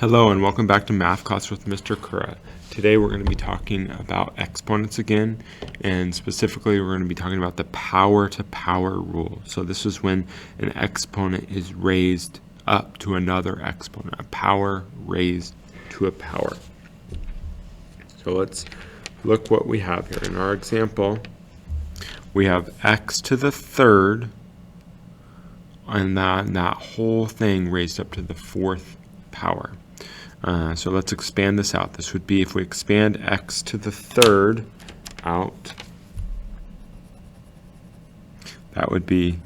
Hello and welcome back to Math Class with Mr. Kura. Today we're going to be talking about exponents again, and specifically we're going to be talking about the power to power rule. So this is when an exponent is raised up to another exponent, a power raised to a power. So let's look what we have here. In our example, we have x to the third, and that whole thing raised up to the fourth power. So let's expand this out. This would be if we expand x to the third out, that would be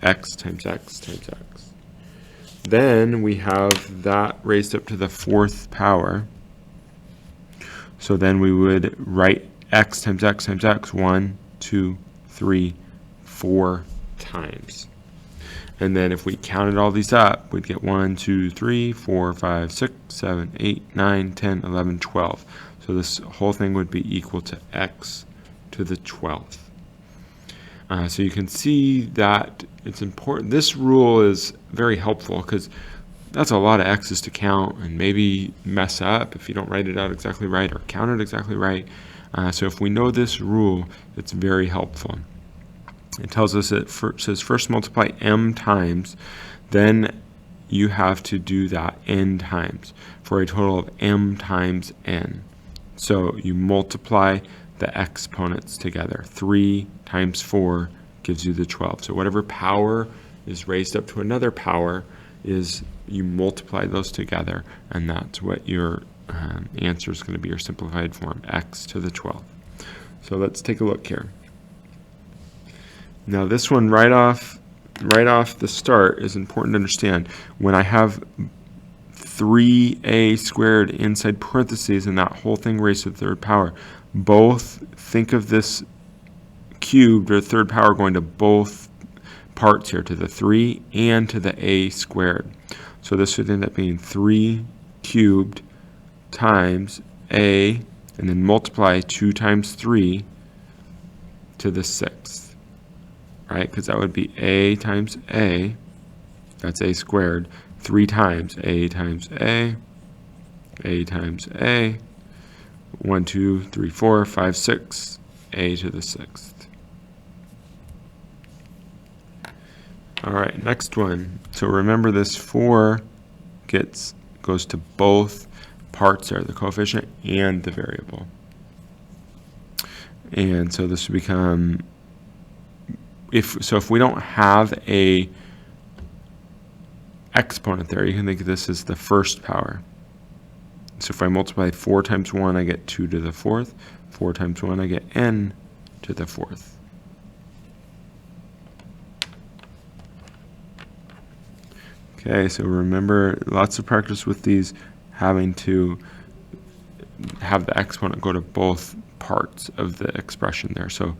x times x times x. Then we have that raised up to the fourth power. So then we would write x times x times x 1, 2, 3, 4 times. And then if we counted all these up, we'd get 1, 2, 3, 4, 5, 6, 7, 8, 9, 10, 11, 12. So this whole thing would be equal to x to the 12th. So you can see that it's important. This rule is very helpful because that's a lot of x's to count and maybe mess up if you don't write it out exactly right or count it exactly right. So if we know this rule, it's very helpful. It tells us it says first multiply m times, then you have to do that n times for a total of m times n. So you multiply the exponents together. 3 times 4 gives you the 12. So whatever power is raised up to another power is you multiply those together, and that's what your answer is going to be, your simplified form, x to the 12th. So let's take a look here. Now this one right off the start is important to understand. When I have 3a squared inside parentheses and that whole thing raised to the third power, both think of this cubed or third power going to both parts here, to the 3 and to the a squared. So this would end up being 3 cubed times a, and then multiply 2 times 3 to the 6th. Right, because that would be a times a, that's a squared, 3 times a times a times a, 1, 2, 3, 4, 5, 6, a to the 6th. All right, next one. So remember this 4 goes to both parts there, the coefficient and the variable. And so this would become, if we don't have a exponent there, you can think of this as the first power. So if I multiply 4 times 1, I get 2 to the 4th. 4 times 1, I get n to the 4th. Okay, so remember, lots of practice with these, having to have the exponent go to both parts of the expression there. So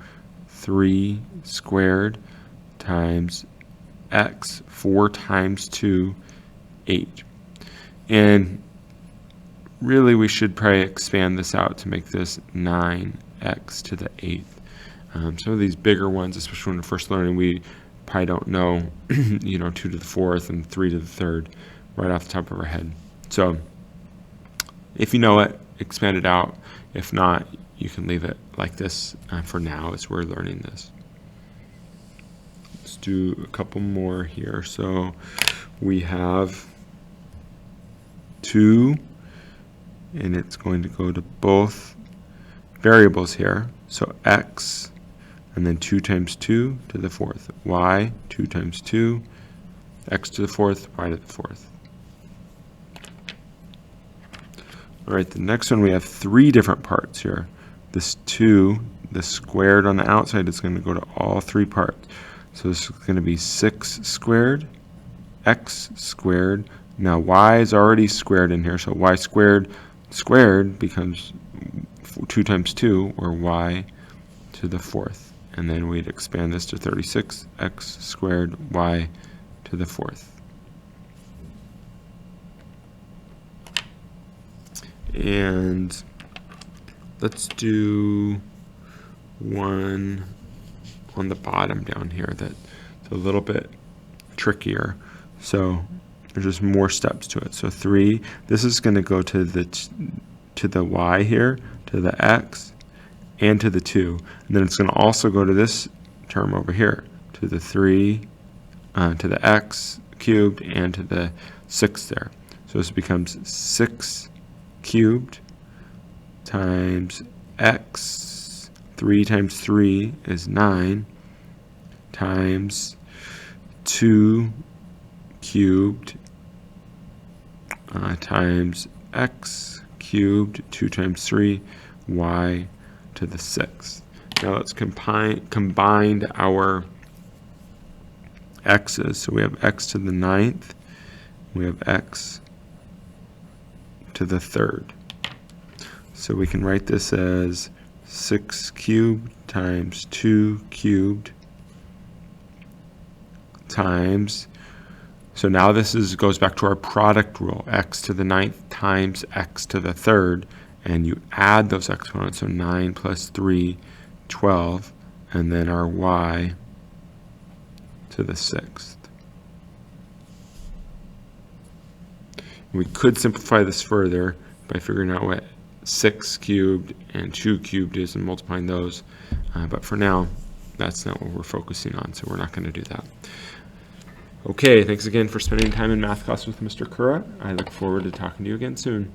3 squared times x, 4 times 2, 8. And really we should probably expand this out to make this 9x to the 8th. Some of these bigger ones, especially when we're first learning, we probably don't know, 2 to the 4th and 3 to the 3rd right off the top of our head. So if you know it, expand it out. If not, you can leave it like this for now as we're learning this. Let's do a couple more here. So we have 2, and it's going to go to both variables here. So x, and then 2 times 2 to the 4th. Y, 2 times 2, x to the 4th, y to the 4th. All right, the next one, we have 3 different parts here. This 2, the squared on the outside, is going to go to all 3 parts. So this is going to be 6 squared, x squared. Now y is already squared in here, so y squared becomes 2 times 2, or y to the 4th. And then we'd expand this to 36, x squared, y to the 4th. And let's do one on the bottom down here that's a little bit trickier. So There's just more steps to it. So 3, this is going to go to the y here, to the x, and to the 2. And then it's going to also go to this term over here, to the 3, to the x cubed, and to the 6 there. So this becomes 6 cubed times x, 3 times 3 is 9, times 2 cubed times x cubed, 2 times 3, y to the 6th. Now let's combine our x's. So we have x to the 9th, we have x to the 3rd. So we can write this as 6 cubed times 2 cubed times, so now this goes back to our product rule, x to the 9th times x to the 3rd, and you add those exponents, so 9 plus 3, 12, and then our y to the 6th. We could simplify this further by figuring out what 6 cubed and 2 cubed is and multiplying those, but for now, that's not what we're focusing on, so we're not going to do that. Okay, thanks again for spending time in math class with Mr. Kura. I look forward to talking to you again soon.